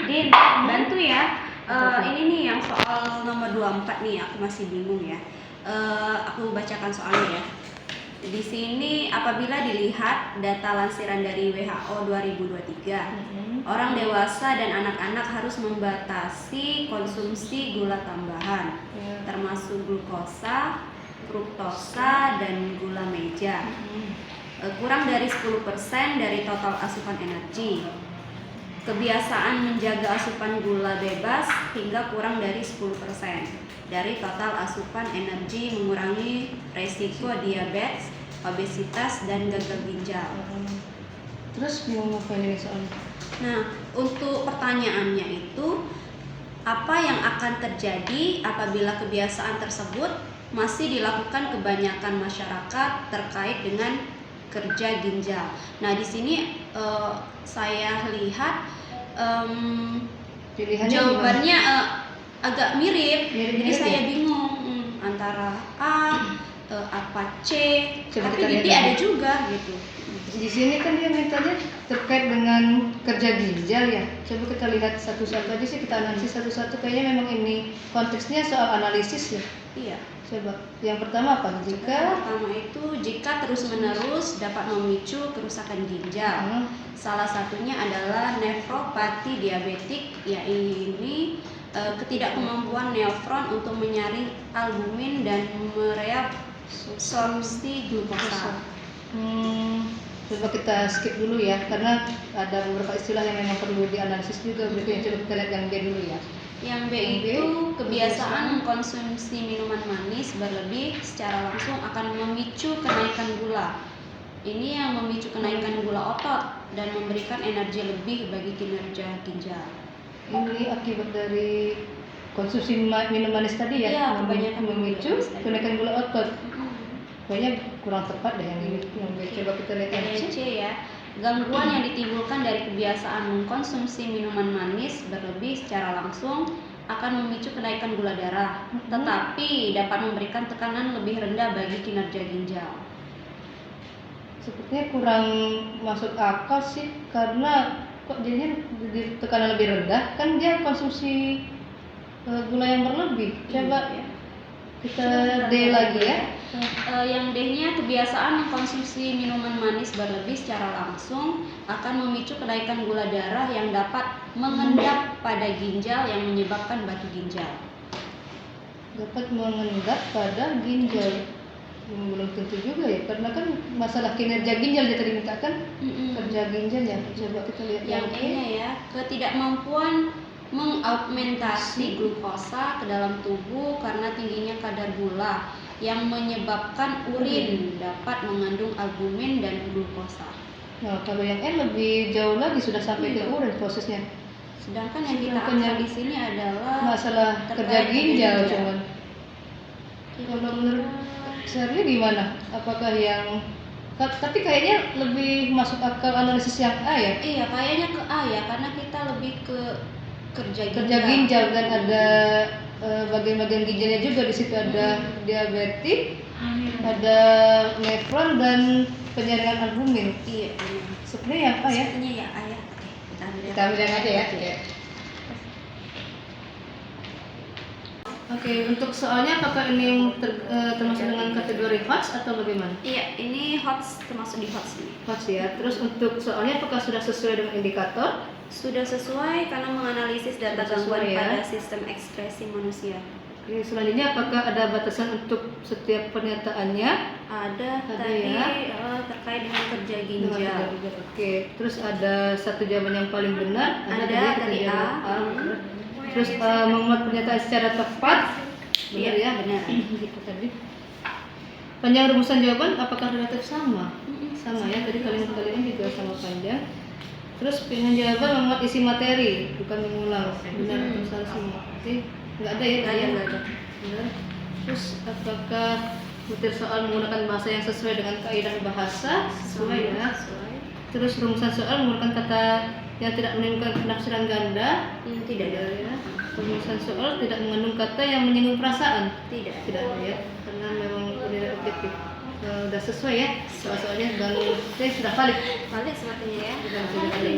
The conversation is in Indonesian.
Din, bantu ya. Ini nih yang soal nomor 24 nih, aku masih bingung ya. Aku bacakan soalnya ya. Di sini apabila dilihat data lansiran dari WHO 2023, orang dewasa dan anak-anak harus membatasi konsumsi gula tambahan, termasuk glukosa, fruktosa, dan gula meja. Kurang dari 10% dari total asupan energi. Kebiasaan menjaga asupan gula bebas hingga kurang dari 10% dari total asupan energi mengurangi resiko diabetes, obesitas, dan gagal ginjal. Terus mau ngapain ini soalnya? Nah, untuk pertanyaannya itu, apa yang akan terjadi apabila kebiasaan tersebut masih dilakukan kebanyakan masyarakat terkait dengan kerja ginjal? Nah, di sini saya lihat jawabannya agak mirip, jadi saya bingung antara apa C, tapi di D ada juga gitu. Di sini kan dia mintanya terkait dengan kerja ginjal ya. Coba kita lihat satu-satu aja sih, kita analisis satu-satu. Kayaknya memang ini konteksnya soal analisis ya. Iya. Coba yang pertama apa? Jika terus-menerus dapat memicu kerusakan ginjal. Salah satunya adalah nefropati diabetik, yaitu ketidakmampuan nefron untuk menyaring albumin dan mereabsorpsi glukosa. Coba kita skip dulu ya, karena ada beberapa istilah yang memang perlu dianalisis juga berikutnya. Coba kita lihat yang B dulu ya. Yang B itu kebiasaan mengkonsumsi minuman manis berlebih secara langsung akan memicu kenaikan gula. Ini yang memicu kenaikan gula otot dan memberikan energi lebih bagi kinerja ginjal. Ini akibat dari konsumsi minum manis tadi ya? Iya, kebanyakan memicu kenaikan gula otot. Kayaknya kurang tepat deh yang ini. Coba kita lihat yang C ya. Gangguan yang ditimbulkan dari kebiasaan mengkonsumsi minuman manis berlebih secara langsung akan memicu kenaikan gula darah, tetapi dapat memberikan tekanan lebih rendah bagi kinerja ginjal. Sepertinya kurang masuk akal sih, karena kok jadinya tekanan lebih rendah, kan dia konsumsi gula yang berlebih. Coba kita D lagi ya. Yang D-nya kebiasaan mengkonsumsi minuman manis berlebih secara langsung akan memicu kenaikan gula darah yang dapat mengendap pada ginjal yang menyebabkan batu ginjal. Dapat mengendap pada ginjal. Belum tentu juga ya, karena kan masalah kinerja ginjal dia tadi minta kan. Kerja ginjal ya. Coba kita lihat yang E-nya ya, ketidakmampuan mengaugmentasi glukosa ke dalam tubuh karena tingginya kadar gula yang menyebabkan urin dapat mengandung albumin dan glukosa. Nah, kalau yang N lebih jauh lagi, sudah sampai ke urin prosesnya. Sedangkan yang kita angkat di sini adalah masalah kerja ginjal cuman. Kalau menurut Sherly gimana? Apakah yang tapi kayaknya lebih masuk akal analisis yang A ya? Iya, kayaknya ke A ya, karena kita lebih ke kerja ginjal dan ada bagian-bagian ginjalnya juga. Di situ ada diabetik, ada nefron dan penyaringan albumin. Iya. Sebenarnya yang A ya? Sebenarnya ya A ya. Kita ambil yang aja ya. Oke, untuk soalnya apakah ini termasuk dengan kategori HOTS atau bagaimana? Iya, ini HOTS, termasuk di HOTS ini. HOTS ya. Terus untuk soalnya apakah sudah sesuai dengan indikator? Sudah sesuai karena menganalisis data gangguan pada sistem ekskresi manusia. Oke, selanjutnya apakah ada batasan untuk setiap pernyataannya? Ada tadi ya. Terkait dengan kerja ginjal. Oke, terus ada satu jawaban yang paling benar. Ada tadi A. Terus memuat pernyataan secara tepat. Benar ya? Benar. Gitu tadi. Panjang rumusan jawaban apakah relatif sama? Sama ya, tadi kalimat-kalimat juga sama panjang. Terus pilihan jawaban memuat isi materi, bukan mengulang. Benar atau salah semua? Oke, nggak ada ya? Nggak ada. Benar. Terus apakah butir soal menggunakan bahasa yang sesuai dengan kaidah bahasa? Sesuai ya. Terus rumusan soal menggunakan kata yang tidak menimbulkan penafsiran ganda? Tidak ada ya. Rumusan soal tidak mengandung kata yang menyinggung perasaan? Tidak ada ya, karena memang tidak objektif. Udah sesuai ya soal-soalnya, dan sudah valid. Valid sepertinya ya. Sudah valid.